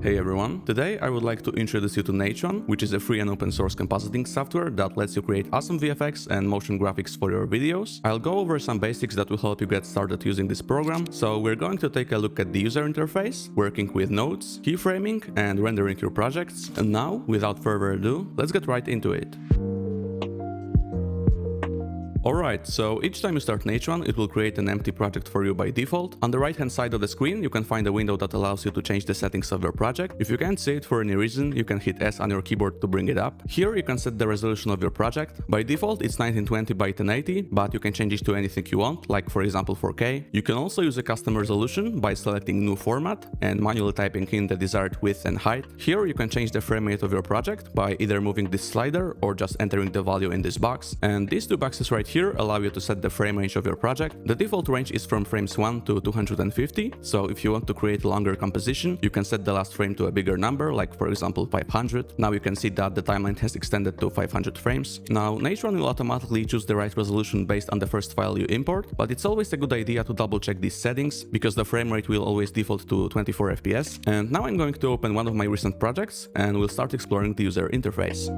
Hey everyone, today I would like to introduce you to Natron, which is a free and open source compositing software that lets you create awesome VFX and motion graphics for your videos. I'll go over some basics that will help you get started using this program. So we're going to take a look at the user interface, working with nodes, keyframing, and rendering your projects. And now, without further ado, let's get right into it. Alright, so each time you start Natron, it will create an empty project for you by default. On the right hand side of the screen, you can find a window that allows you to change the settings of your project. If you can't see it for any reason, you can hit S on your keyboard to bring it up. Here you can set the resolution of your project. By default, it's 1920 by 1080, but you can change it to anything you want, like for example 4K. You can also use a custom resolution by selecting new format and manually typing in the desired width and height. Here you can change the frame rate of your project by either moving this slider or just entering the value in this box. And these two boxes right here allow you to set the frame range of your project. The default range is from frames 1 to 250, so if you want to create a longer composition, you can set the last frame to a bigger number, like for example 500. Now you can see that the timeline has extended to 500 frames. Now Natron will automatically choose the right resolution based on the first file you import, but it's always a good idea to double check these settings, because the frame rate will always default to 24 FPS. And now I'm going to open one of my recent projects and we'll start exploring the user interface.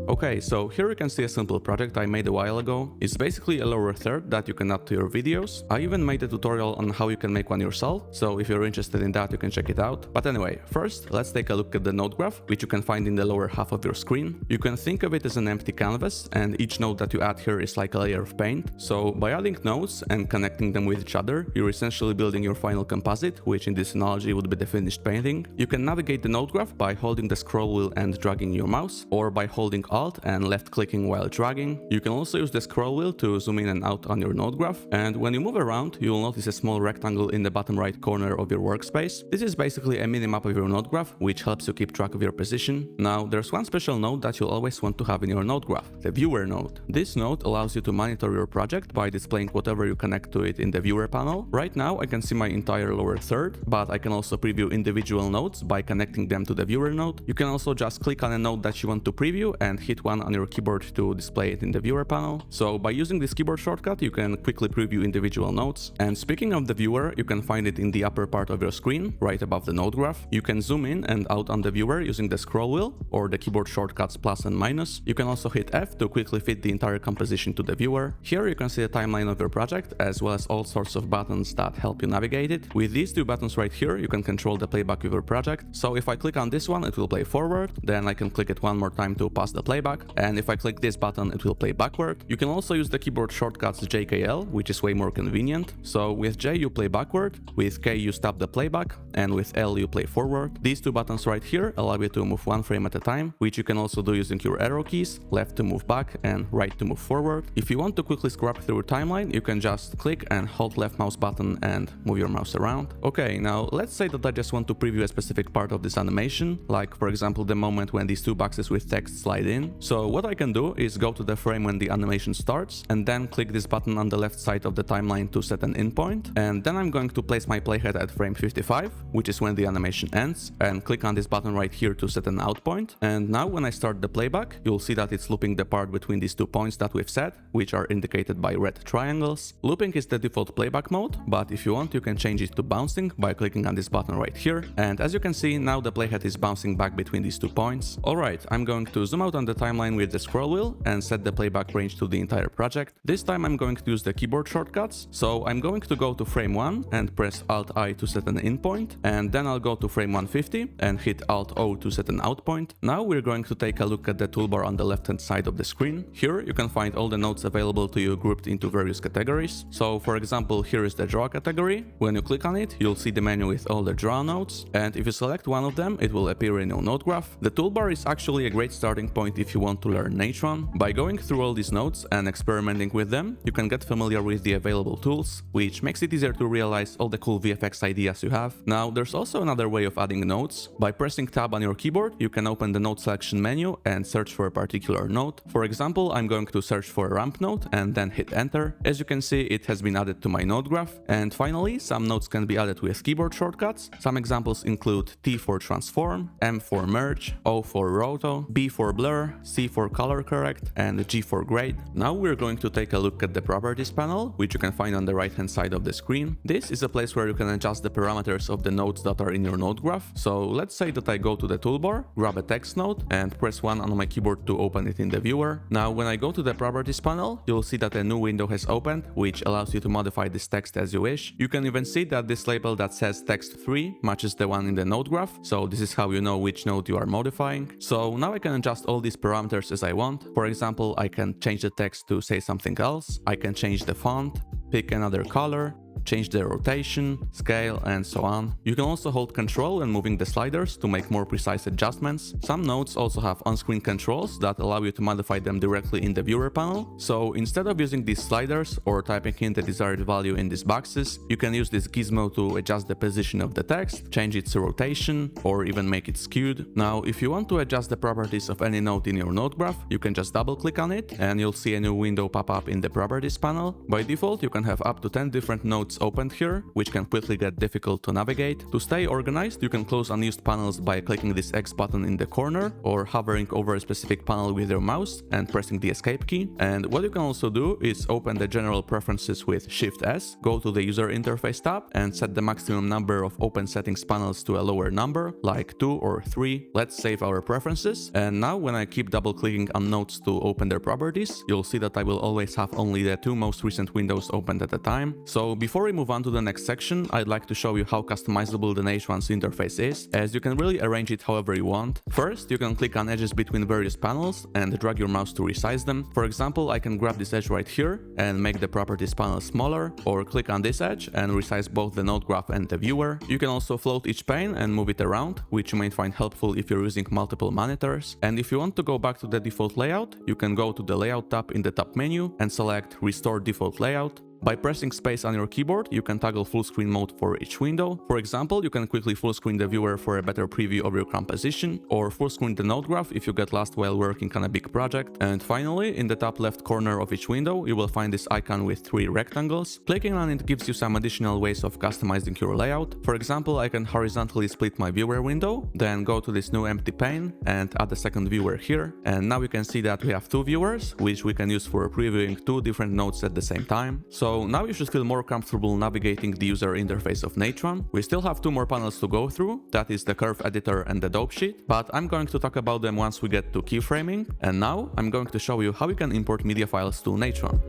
Okay, so here you can see a simple project I made a while ago. It's basically a lower third that you can add to your videos. I even made a tutorial on how you can make one yourself, so if you're interested in that, you can check it out. But anyway, first, let's take a look at the Nodegraph, which you can find in the lower half of your screen. You can think of it as an empty canvas, and each node that you add here is like a layer of paint. So by adding nodes and connecting them with each other, you're essentially building your final composite, which in this analogy would be the finished painting. You can navigate the Nodegraph by holding the scroll wheel and dragging your mouse, or by holding Alt and left clicking while dragging. You can also use the scroll wheel to zoom in and out on your node graph, and when you move around, you will notice a small rectangle in the bottom right corner of your workspace. This is basically a mini-map of your node graph, which helps you keep track of your position. Now, there's one special node that you'll always want to have in your node graph, the viewer node. This node allows you to monitor your project by displaying whatever you connect to it in the viewer panel. Right now, I can see my entire lower third, but I can also preview individual nodes by connecting them to the viewer node. You can also just click on a node that you want to preview and hit one on your keyboard to display it in the viewer panel. So by using this keyboard shortcut, you can quickly preview individual nodes. And speaking of the viewer, you can find it in the upper part of your screen, right above the node graph. You can zoom in and out on the viewer using the scroll wheel or the keyboard shortcuts plus and minus. You can also hit F to quickly fit the entire composition to the viewer. Here you can see a timeline of your project, as well as all sorts of buttons that help you navigate it. With these two buttons right here, you can control the playback of your project. So if I click on this one, it will play forward. Then I can click it one more time to pause the playback. And if I click this button, it will play backward. You can also use the keyboard shortcuts JKL, which is way more convenient. So with J you play backward, with K you stop the playback, and with L you play forward. These two buttons right here allow you to move one frame at a time, which you can also do using your arrow keys, left to move back and right to move forward. If you want to quickly scrub through your timeline, you can just click and hold left mouse button and move your mouse around. Okay, now let's say that I just want to preview a specific part of this animation, like for example the moment when these two boxes with text slide in. So what I can do is go to the frame when the animation starts and then click this button on the left side of the timeline to set an in point, and then I'm going to place my playhead at frame 55, which is when the animation ends, and click on this button right here to set an out point. And now when I start the playback, you'll see that it's looping the part between these 2 points that we've set, which are indicated by red triangles. Looping is the default playback mode, but if you want, you can change it to bouncing by clicking on this button right here. And as you can see, now the playhead is bouncing back between these 2 points. Alright, I'm going to zoom out on the timeline with the scroll wheel and set the playback range to the entire project. This time I'm going to use the keyboard shortcuts, so I'm going to go to frame 1 and press Alt-I to set an in point, and then I'll go to frame 150 and hit Alt-O to set an out point. Now we're going to take a look at the toolbar on the left hand side of the screen. Here you can find all the nodes available to you grouped into various categories. So for example, here is the draw category. When you click on it, you'll see the menu with all the draw nodes, and if you select one of them, it will appear in your node graph. The toolbar is actually a great starting point if you want to learn Natron. By going through all these nodes and experimenting with them, you can get familiar with the available tools, which makes it easier to realize all the cool VFX ideas you have. Now, there's also another way of adding nodes. By pressing tab on your keyboard, you can open the node selection menu and search for a particular node. For example, I'm going to search for a ramp node and then hit enter. As you can see, it has been added to my node graph. And finally, some nodes can be added with keyboard shortcuts. Some examples include T for transform, M for merge, O for roto, B for blur, color, C for color correct, and G for grade. Now we're going to take a look at the properties panel, which you can find on the right hand side of the screen. This is a place where you can adjust the parameters of the nodes that are in your node graph. So let's say that I go to the toolbar, grab a text node, and press 1 on my keyboard to open it in the viewer. Now when I go to the properties panel, you'll see that a new window has opened, which allows you to modify this text as you wish. You can even see that this label that says text3 matches the one in the node graph, so this is how you know which node you are modifying. So now I can adjust all these parameters as I want. For example, I can change the text to say something else, I can change the font, pick another color, change the rotation, scale, and so on. You can also hold Control when moving the sliders to make more precise adjustments. Some nodes also have on-screen controls that allow you to modify them directly in the viewer panel. So instead of using these sliders or typing in the desired value in these boxes, you can use this gizmo to adjust the position of the text, change its rotation, or even make it skewed. Now, if you want to adjust the properties of any node in your node graph, you can just double-click on it, and you'll see a new window pop up in the properties panel. By default, you can have up to 10 different nodes opened here, which can quickly get difficult to navigate. To stay organized, you can close unused panels by clicking this X button in the corner or hovering over a specific panel with your mouse and pressing the escape key. And what you can also do is open the general preferences with Shift S, go to the user interface tab and set the maximum number of open settings panels to a lower number, like 2 or 3. Let's save our preferences. And now when I keep double clicking on nodes to open their properties, you'll see that I will always have only the 2 most recent windows opened at a time. So before we move on to the next section, I'd like to show you how customizable the Natron's interface is, as you can really arrange it however you want. First, you can click on edges between various panels and drag your mouse to resize them. For example, I can grab this edge right here and make the properties panel smaller, or click on this edge and resize both the node graph and the viewer. You can also float each pane and move it around, which you may find helpful if you're using multiple monitors. And if you want to go back to the default layout, you can go to the Layout tab in the top menu and select Restore Default Layout. By pressing space on your keyboard, you can toggle full screen mode for each window. For example, you can quickly full screen the viewer for a better preview of your composition, or full screen the node graph if you get lost while working on a big project. And finally, in the top left corner of each window, you will find this icon with 3 rectangles. Clicking on it gives you some additional ways of customizing your layout. For example, I can horizontally split my viewer window, then go to this new empty pane and add a second viewer here. And now you can see that we have 2 viewers, which we can use for previewing 2 different nodes at the same time. So now you should feel more comfortable navigating the user interface of Natron. We still have 2 more panels to go through, that is the curve editor and the dope sheet, but I'm going to talk about them once we get to keyframing. And now I'm going to show you how you can import media files to Natron.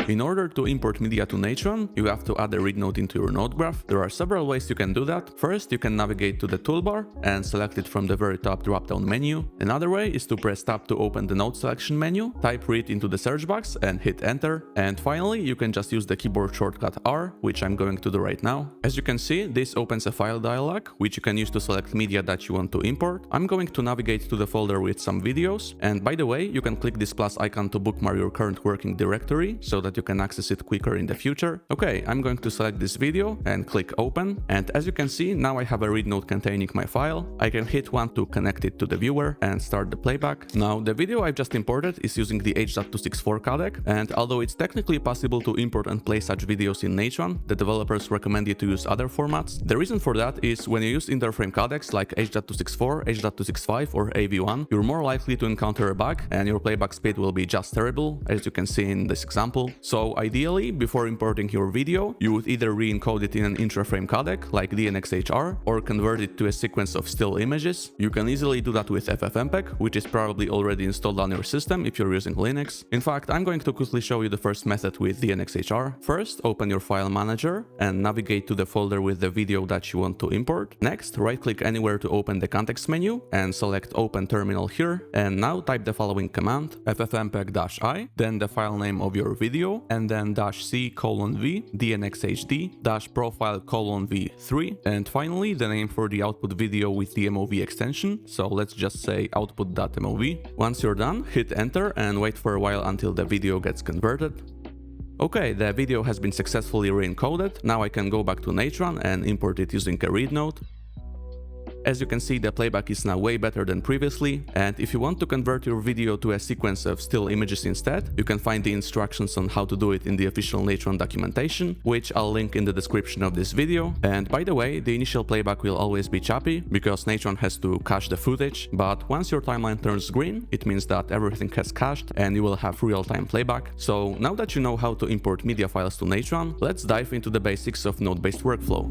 In order to import media to Natron, you have to add a read node into your node graph. There are several ways you can do that. First, you can navigate to the toolbar and select it from the very top drop-down menu. Another way is to press tab to open the node selection menu, type read into the search box and hit enter. And finally, you can just use the keyboard shortcut R, which I'm going to do right now. As you can see, this opens a file dialog, which you can use to select media that you want to import. I'm going to navigate to the folder with some videos. And by the way, you can click this plus icon to bookmark your current working directory so that you can access it quicker in the future. Okay, I'm going to select this video and click open. And as you can see, now I have a read node containing my file. I can hit 1 to connect it to the viewer and start the playback. Now, the video I've just imported is using the H.264 codec, and although it's technically possible to import and play such videos in Natron, the developers recommend you to use other formats. The reason for that is when you use interframe codecs like H.264, H.265 or AV1, you're more likely to encounter a bug and your playback speed will be just terrible, as you can see in this example. So ideally, before importing your video, you would either re-encode it in an intraframe codec like DNxHR or convert it to a sequence of still images. You can easily do that with FFmpeg, which is probably already installed on your system if you're using Linux. In fact, I'm going to quickly show you the first method with DNxHR. First, open your file manager and navigate to the folder with the video that you want to import. Next, right-click anywhere to open the context menu and select Open Terminal here. And now type the following command, ffmpeg-i, then the file name of your video, and then -c:\v dnxhd-profile:\v3, and finally the name for the output video with the MOV extension, so let's just say output.mov. Once you're done, hit enter and wait for a while until the video gets converted. Okay, the video has been successfully re-encoded. Now I can go back to Natron and import it using a read node. as you can see, the playback is now way better than previously, and if you want to convert your video to a sequence of still images instead, you can find the instructions on how to do it in the official Natron documentation, which I'll link in the description of this video. And by the way, the initial playback will always be choppy, because Natron has to cache the footage, but once your timeline turns green, it means that everything has cached and you will have real-time playback. So now that you know how to import media files to Natron, let's dive into the basics of node-based workflow.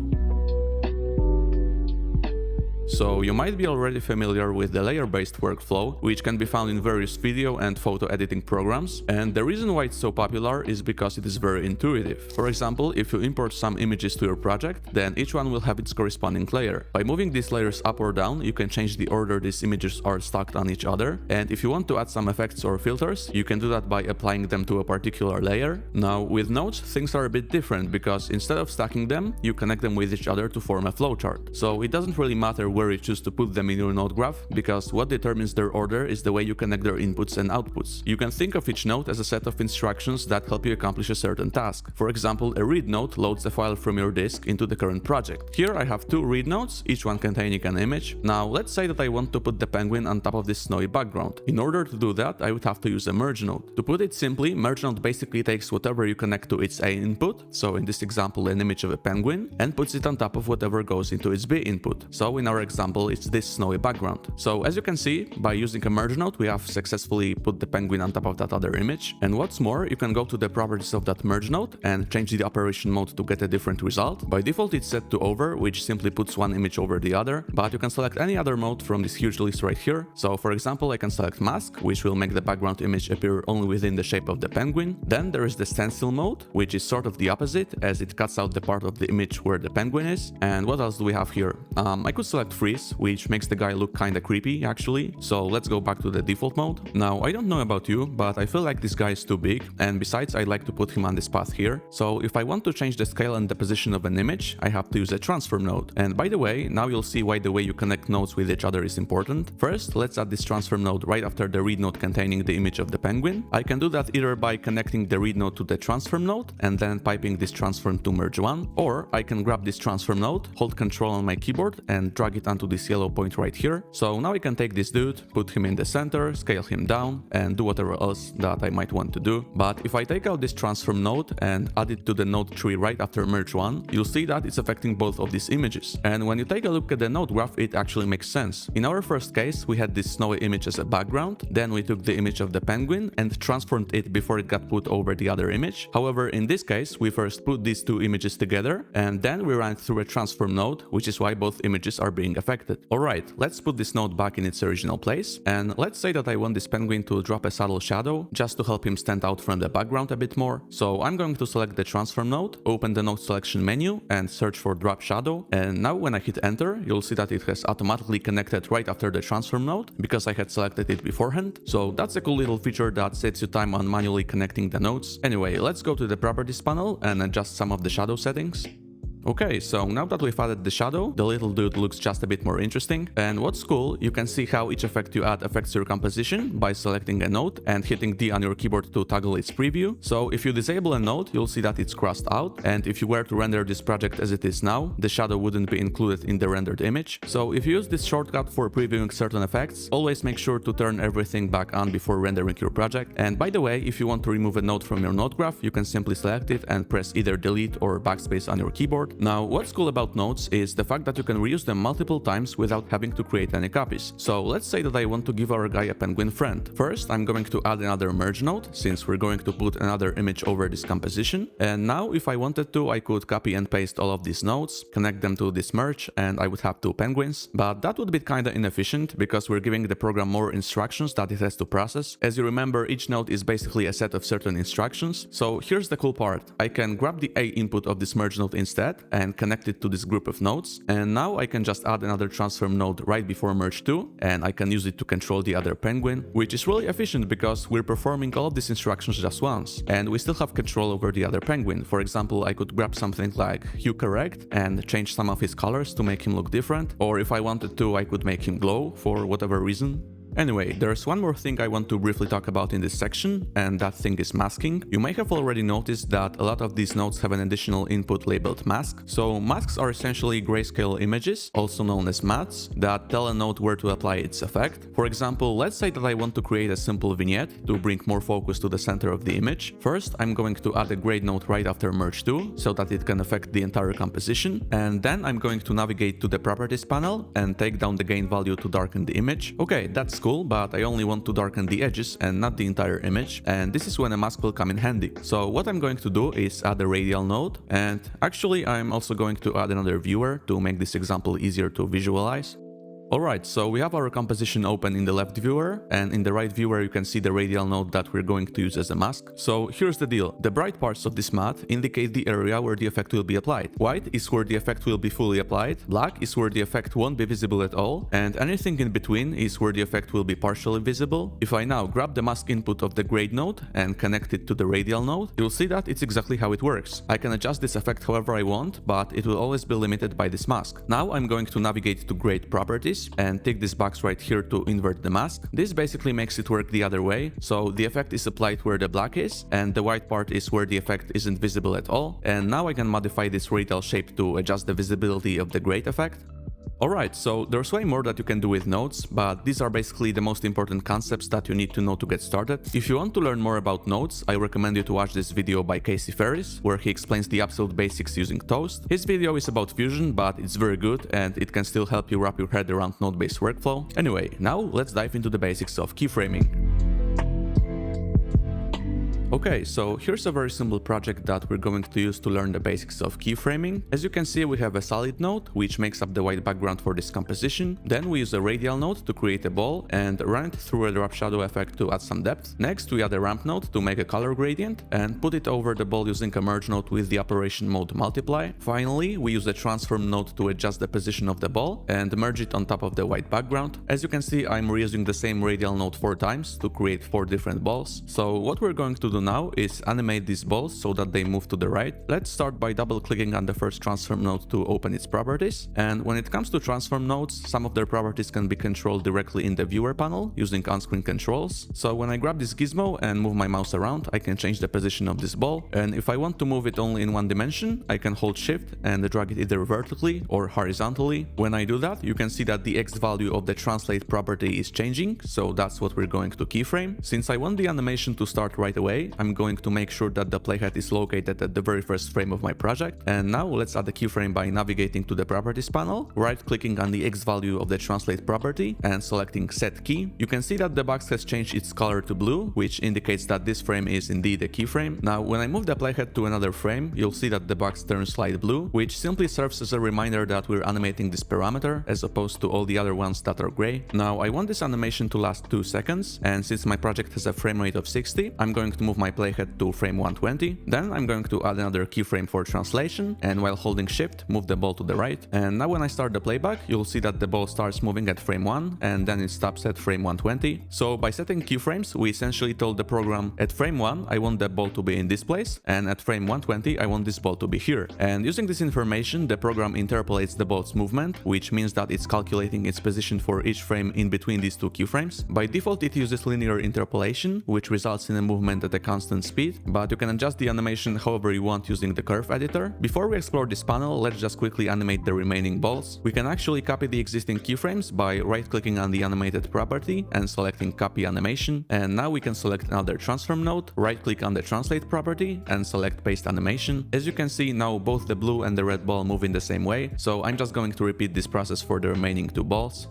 So you might be already familiar with the layer-based workflow, which can be found in various video and photo editing programs, and the reason why it's so popular is because it is very intuitive. For example, if you import some images to your project, then each one will have its corresponding layer. By moving these layers up or down, you can change the order these images are stacked on each other, and if you want to add some effects or filters, you can do that by applying them to a particular layer. Now, with nodes, things are a bit different, because instead of stacking them, you connect them with each other to form a flowchart. So it doesn't really matter where you choose to put them in your node graph, because what determines their order is the way you connect their inputs and outputs. You can think of each node as a set of instructions that help you accomplish a certain task. For example, a read node loads a file from your disk into the current project. Here I have two read nodes, each one containing an image. Now let's say that I want to put the penguin on top of this snowy background. In order to do that, I would have to use a merge node. To put it simply, merge node basically takes whatever you connect to its A input, so in this example an image of a penguin, and puts it on top of whatever goes into its B input. So in our example, it's this snowy background. So as you can see, by using a merge node, we have successfully put the penguin on top of that other image. And what's more, you can go to the properties of that merge node and change the operation mode to get a different result. By default, it's set to over, which simply puts one image over the other, but you can select any other mode from this huge list right here. So for example, I can select mask, which will make the background image appear only within the shape of the penguin. Then there is the stencil mode, which is sort of the opposite, as it cuts out the part of the image where the penguin is. And what else do we have here? I could select freeze, which makes the guy look kinda creepy actually. So let's go back to the default mode. Now I don't know about you, but I feel like this guy is too big, and besides I'd like to put him on this path here. So if I want to change the scale and the position of an image, I have to use a transform node. And by the way, now you'll see why the way you connect nodes with each other is important. First, let's add this transform node right after the read node containing the image of the penguin. I can do that either by connecting the read node to the transform node and then piping this transform to merge one, or I can grab this transform node, hold Control on my keyboard and drag it onto this yellow point right here. So now I can take this dude, put him in the center, scale him down, and do whatever else that I might want to do. But if I take out this transform node and add it to the node tree right after merge one, you'll see that it's affecting both of these images. And when you take a look at the node graph, it actually makes sense. In our first case, we had this snowy image as a background, then we took the image of the penguin and transformed it before it got put over the other image. However, in this case, we first put these two images together, and then we ran through a transform node, which is why both images are being affected. Alright, let's put this node back in its original place, and let's say that I want this penguin to drop a subtle shadow, just to help him stand out from the background a bit more. So I'm going to select the transform node, open the node selection menu, and search for drop shadow, and now when I hit enter, you'll see that it has automatically connected right after the transform node, because I had selected it beforehand. So that's a cool little feature that saves you time on manually connecting the nodes. Anyway, let's go to the properties panel and adjust some of the shadow settings. Okay, so now that we've added the shadow, the little dude looks just a bit more interesting. And what's cool, you can see how each effect you add affects your composition by selecting a node and hitting D on your keyboard to toggle its preview. So if you disable a node, you'll see that it's crossed out. And if you were to render this project as it is now, the shadow wouldn't be included in the rendered image. So if you use this shortcut for previewing certain effects, always make sure to turn everything back on before rendering your project. And by the way, if you want to remove a node from your node graph, you can simply select it and press either delete or backspace on your keyboard. Now, what's cool about nodes is the fact that you can reuse them multiple times without having to create any copies. So let's say that I want to give our guy a penguin friend. First, I'm going to add another merge node, since we're going to put another image over this composition. And now, if I wanted to, I could copy and paste all of these nodes, connect them to this merge, and I would have two penguins. But that would be kinda inefficient, because we're giving the program more instructions that it has to process. As you remember, each node is basically a set of certain instructions. So here's the cool part. I can grab the A input of this merge node instead, and connect it to this group of nodes, and now I can just add another transform node right before merge 2, and I can use it to control the other penguin, which is really efficient because we're performing all of these instructions just once, and we still have control over the other penguin. For example, I could grab something like hue correct and change some of his colors to make him look different, or if I wanted to, I could make him glow for whatever reason. Anyway, there's one more thing I want to briefly talk about in this section, and that thing is masking. You may have already noticed that a lot of these nodes have an additional input labeled mask. So masks are essentially grayscale images, also known as mattes, that tell a node where to apply its effect. For example, let's say that I want to create a simple vignette to bring more focus to the center of the image. First, I'm going to add a grade node right after merge to, so that it can affect the entire composition, and then I'm going to navigate to the properties panel and take down the gain value to darken the image. Okay, that's cool, but I only want to darken the edges and not the entire image, and this is when a mask will come in handy. So what I'm going to do is add a radial node, and actually I'm also going to add another viewer to make this example easier to visualize. Alright, so we have our composition open in the left viewer, and in the right viewer you can see the radial node that we're going to use as a mask. So here's the deal. The bright parts of this matte indicate the area where the effect will be applied. White is where the effect will be fully applied, black is where the effect won't be visible at all, and anything in between is where the effect will be partially visible. If I now grab the mask input of the grade node and connect it to the radial node, you'll see that it's exactly how it works. I can adjust this effect however I want, but it will always be limited by this mask. Now I'm going to navigate to grade properties and tick this box right here to invert the mask. This basically makes it work the other way, so the effect is applied where the black is, and the white part is where the effect isn't visible at all. And now I can modify this radial shape to adjust the visibility of the grade effect. Alright, so there's way more that you can do with nodes, but these are basically the most important concepts that you need to know to get started. If you want to learn more about nodes, I recommend you to watch this video by Casey Ferris, where he explains the absolute basics using Toast. His video is about Fusion, but it's very good and it can still help you wrap your head around node-based workflow. Anyway, now let's dive into the basics of keyframing. Okay, so here's a very simple project that we're going to use to learn the basics of keyframing. As you can see, we have a solid node, which makes up the white background for this composition. Then we use a radial node to create a ball and run it through a drop shadow effect to add some depth. Next, we add a ramp node to make a color gradient and put it over the ball using a merge node with the operation mode multiply. Finally, we use a transform node to adjust the position of the ball and merge it on top of the white background. As you can see, I'm reusing the same radial node 4 times to create 4 different balls. So what we're going to do now is animate these balls so that they move to the right. Let's start by double clicking on the first transform node to open its properties. And when it comes to transform nodes, some of their properties can be controlled directly in the viewer panel using on-screen controls. So when I grab this gizmo and move my mouse around, I can change the position of this ball. And if I want to move it only in one dimension, I can hold shift and drag it either vertically or horizontally. When I do that, you can see that the X value of the translate property is changing. So that's what we're going to keyframe. Since I want the animation to start right away, I'm going to make sure that the playhead is located at the very first frame of my project. And now let's add a keyframe by navigating to the properties panel, right-clicking on the X value of the translate property and selecting set key. You can see that the box has changed its color to blue, which indicates that this frame is indeed a keyframe. Now when I move the playhead to another frame, you'll see that the box turns light blue, which simply serves as a reminder that we're animating this parameter as opposed to all the other ones that are gray. Now I want this animation to last 2 seconds, and since my project has a frame rate of 60, I'm going to move my playhead to frame 120. Then I'm going to add another keyframe for translation, and while holding shift, move the ball to the right. And now when I start the playback, you'll see that the ball starts moving at frame 1 and then it stops at frame 120. So by setting keyframes, we essentially told the program at frame 1 I want the ball to be in this place, and at frame 120 I want this ball to be here. And using this information, the program interpolates the ball's movement, which means that it's calculating its position for each frame in between these 2 keyframes. By default it uses linear interpolation, which results in a movement at a constant speed, but you can adjust the animation however you want using the curve editor. Before we explore this panel, let's just quickly animate the remaining balls. We can actually copy the existing keyframes by right-clicking on the animated property and selecting copy animation. And now we can select another transform node, right-click on the translate property and select paste animation. As you can see, now both the blue and the red ball move in the same way, so I'm just going to repeat this process for the remaining 2 balls.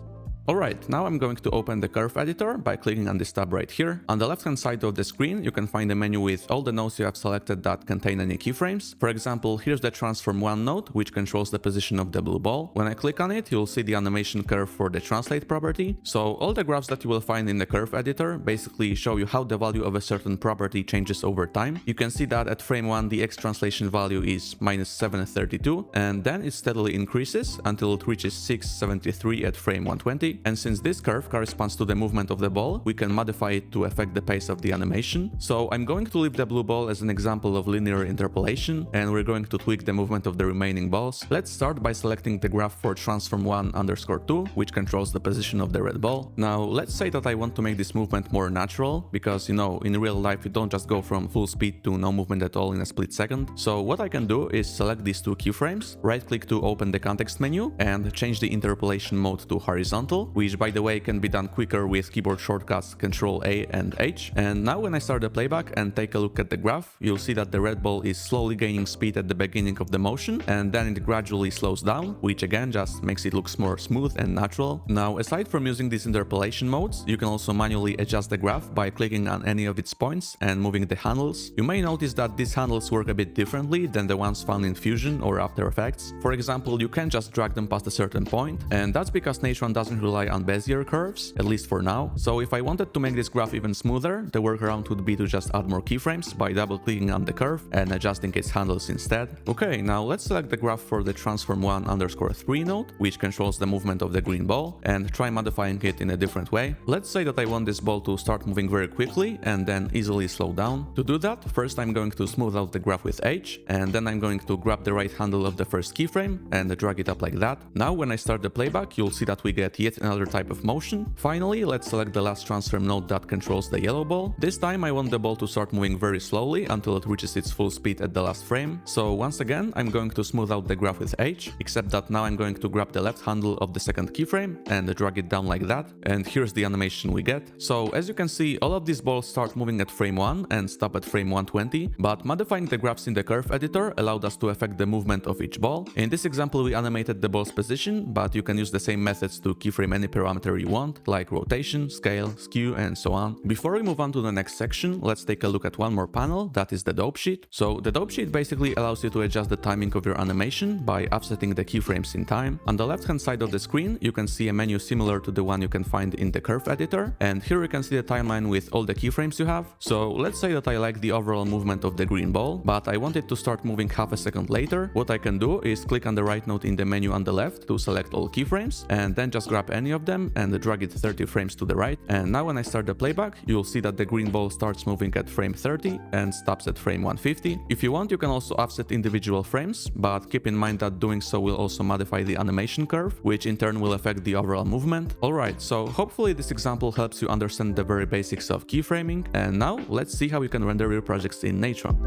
Alright, now I'm going to open the curve editor by clicking on this tab right here. On the left hand side of the screen, you can find a menu with all the nodes you have selected that contain any keyframes. For example, here's the transform 1 node, which controls the position of the blue ball. When I click on it, you'll see the animation curve for the translate property. So all the graphs that you will find in the curve editor basically show you how the value of a certain property changes over time. You can see that at frame 1 the X translation value is -732, and then it steadily increases until it reaches 673 at frame 120. 120, and since this curve corresponds to the movement of the ball, we can modify it to affect the pace of the animation. So I'm going to leave the blue ball as an example of linear interpolation, and we're going to tweak the movement of the remaining balls. Let's start by selecting the graph for transform1_2, which controls the position of the red ball. Now let's say that I want to make this movement more natural, because in real life you don't just go from full speed to no movement at all in a split second. So what I can do is select these two keyframes, right click to open the context menu and change the interpolation mode to horizontal, which by the way can be done quicker with keyboard shortcuts Ctrl+A and H. And now when I start the playback and take a look at the graph, you'll see that the red ball is slowly gaining speed at the beginning of the motion, and then it gradually slows down, which again just makes it look more smooth and natural. Now aside from using these interpolation modes, you can also manually adjust the graph by clicking on any of its points and moving the handles. You may notice that these handles work a bit differently than the ones found in Fusion or After Effects. For example, you can't just drag them past a certain point, and that's because Natron doesn't rely on Bezier curves, at least for now. So if I wanted to make this graph even smoother, the workaround would be to just add more keyframes by double-clicking on the curve and adjusting its handles instead. Okay, now let's select the graph for the transform1_3 node, which controls the movement of the green ball, and try modifying it in a different way. Let's say that I want this ball to start moving very quickly and then easily slow down. To do that, first I'm going to smooth out the graph with H, and then I'm going to grab the right handle of the first keyframe and drag it up like that. Now when I start the playback, you'll see that we get yet another type of motion. Finally, let's select the last transform node that controls the yellow ball. This time I want the ball to start moving very slowly until it reaches its full speed at the last frame. So once again, I'm going to smooth out the graph with H, except that now I'm going to grab the left handle of the second keyframe and drag it down like that. And here's the animation we get. So as you can see, all of these balls start moving at frame 1 and stop at frame 120, but modifying the graphs in the curve editor allowed us to affect the movement of each ball. In this example, we animated the ball's position, but you can use the same methods to keyframe any parameter you want, like rotation, scale, skew, and so on. Before we move on to the next section, let's take a look at one more panel, that is the dope sheet. So the dope sheet basically allows you to adjust the timing of your animation by offsetting the keyframes in time. On the left hand side of the screen, you can see a menu similar to the one you can find in the curve editor, and here you can see the timeline with all the keyframes you have. So let's say that I like the overall movement of the green ball, but I want it to start moving half a second later. What I can do is click on the right node in the menu on the left to select all keyframes, and then just grab any of them and drag it 30 frames to the right. And now when I start the playback, you'll see that the green ball starts moving at frame 30 and stops at frame 150. If you want, you can also offset individual frames, but keep in mind that doing so will also modify the animation curve, which in turn will affect the overall movement. Alright, so hopefully this example helps you understand the very basics of keyframing, and now let's see how you can render your projects in Natron.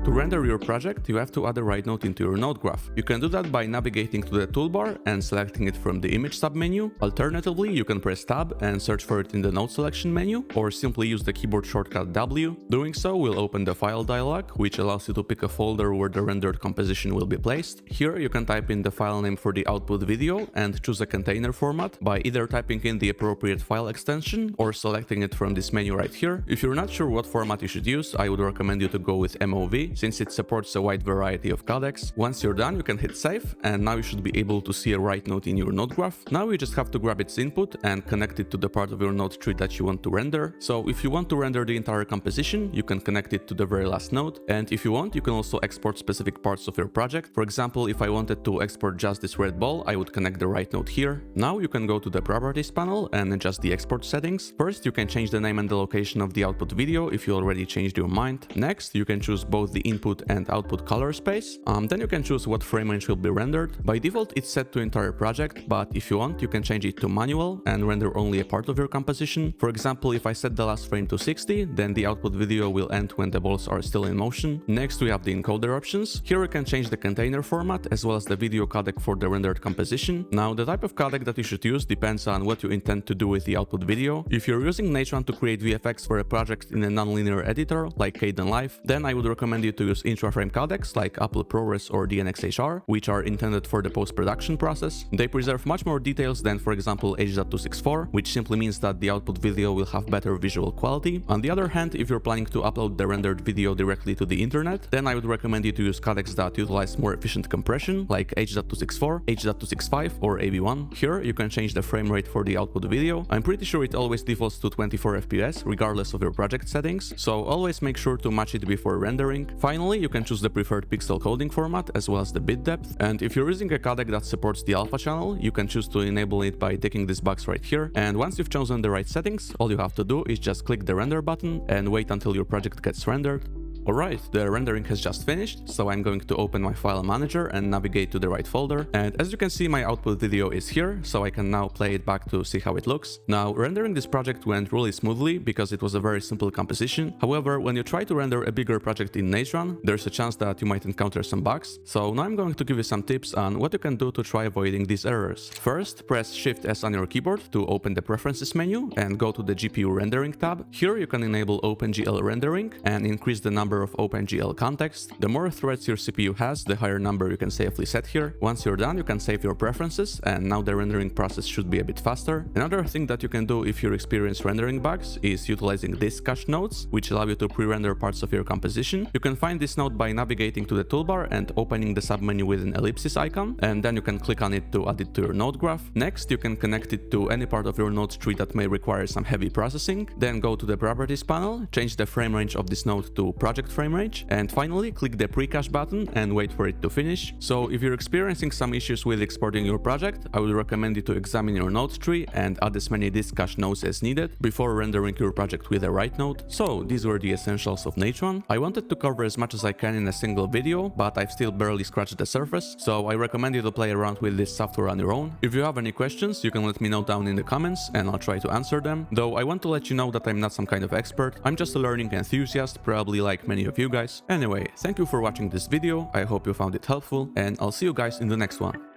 To render your project, you have to add a right node into your node graph. You can do that by navigating to the toolbar and selecting it from the image submenu. Alternatively, you can press tab and search for it in the node selection menu, or simply use the keyboard shortcut W. Doing so will open the file dialog, which allows you to pick a folder where the rendered composition will be placed. Here you can type in the file name for the output video and choose a container format by either typing in the appropriate file extension or selecting it from this menu right here. If you're not sure what format you should use, I would recommend you to go with MOV, since it supports a wide variety of codecs. Once you're done, you can hit save, and now you should be able to see a right node in your node graph. Now you just have to grab its input and connect it to the part of your node tree that you want to render. So if you want to render the entire composition, you can connect it to the very last node, and if you want, you can also export specific parts of your project. For example, if I wanted to export just this red ball, I would connect the right node here. Now you can go to the properties panel and adjust the export settings. First, you can change the name and the location of the output video if you already changed your mind. Next, you can choose both the input and output color space. Then you can choose what frame range will be rendered. By default, it's set to entire project, but if you want, you can change it to manual and render only a part of your composition. For example, if I set the last frame to 60, then the output video will end when the balls are still in motion. Next, we have the encoder options. Here you can change the container format as well as the video codec for the rendered composition. Now, the type of codec that you should use depends on what you intend to do with the output video. If you're using Natron to create VFX for a project in a nonlinear editor like Kdenlive, then I would recommend you to use intra-frame codecs like Apple ProRes or DNxHR, which are intended for the post-production process. They preserve much more details than, for example, H.264, which simply means that the output video will have better visual quality. On the other hand, if you're planning to upload the rendered video directly to the internet, then I would recommend you to use codecs that utilize more efficient compression like H.264, H.265, or AV1. Here, you can change the frame rate for the output video. I'm pretty sure it always defaults to 24 FPS, regardless of your project settings, so always make sure to match it before rendering. finally, you can choose the preferred pixel coding format as well as the bit depth. And if you're using a codec that supports the alpha channel, you can choose to enable it by ticking this box right here. And once you've chosen the right settings, all you have to do is just click the render button and wait until your project gets rendered. Alright, the rendering has just finished, so I'm going to open my file manager and navigate to the right folder. And as you can see, my output video is here, so I can now play it back to see how it looks. Now, rendering this project went really smoothly because it was a very simple composition. However, when you try to render a bigger project in Natron, there's a chance that you might encounter some bugs. So now I'm going to give you some tips on what you can do to try avoiding these errors. First, press Shift-S on your keyboard to open the Preferences menu and go to the GPU Rendering tab. Here you can enable OpenGL rendering and increase the number of OpenGL context. The more threads your CPU has, the higher number you can safely set here. Once you're done, you can save your preferences, and now the rendering process should be a bit faster. Another thing that you can do if you experience rendering bugs is utilizing DiskCache nodes, which allow you to pre-render parts of your composition. You can find this node by navigating to the toolbar and opening the submenu with an ellipsis icon, and then you can click on it to add it to your Nodegraph. Next, you can connect it to any part of your node tree that may require some heavy processing. Then go to the properties panel, change the frame range of this node to project frame range, and finally click the pre-cache button and wait for it to finish. So if you're experiencing some issues with exporting your project, I would recommend you to examine your node tree and add as many DiskCache nodes as needed before rendering your project with the right node. So these were the essentials of Natron. I wanted to cover as much as I can in a single video, but I've still barely scratched the surface, so I recommend you to play around with this software on your own. If you have any questions, you can let me know down in the comments and I'll try to answer them. Though I want to let you know that I'm not some kind of expert, I'm just a learning enthusiast, probably like many of you guys. Anyway, thank you for watching this video, I hope you found it helpful, and I'll see you guys in the next one.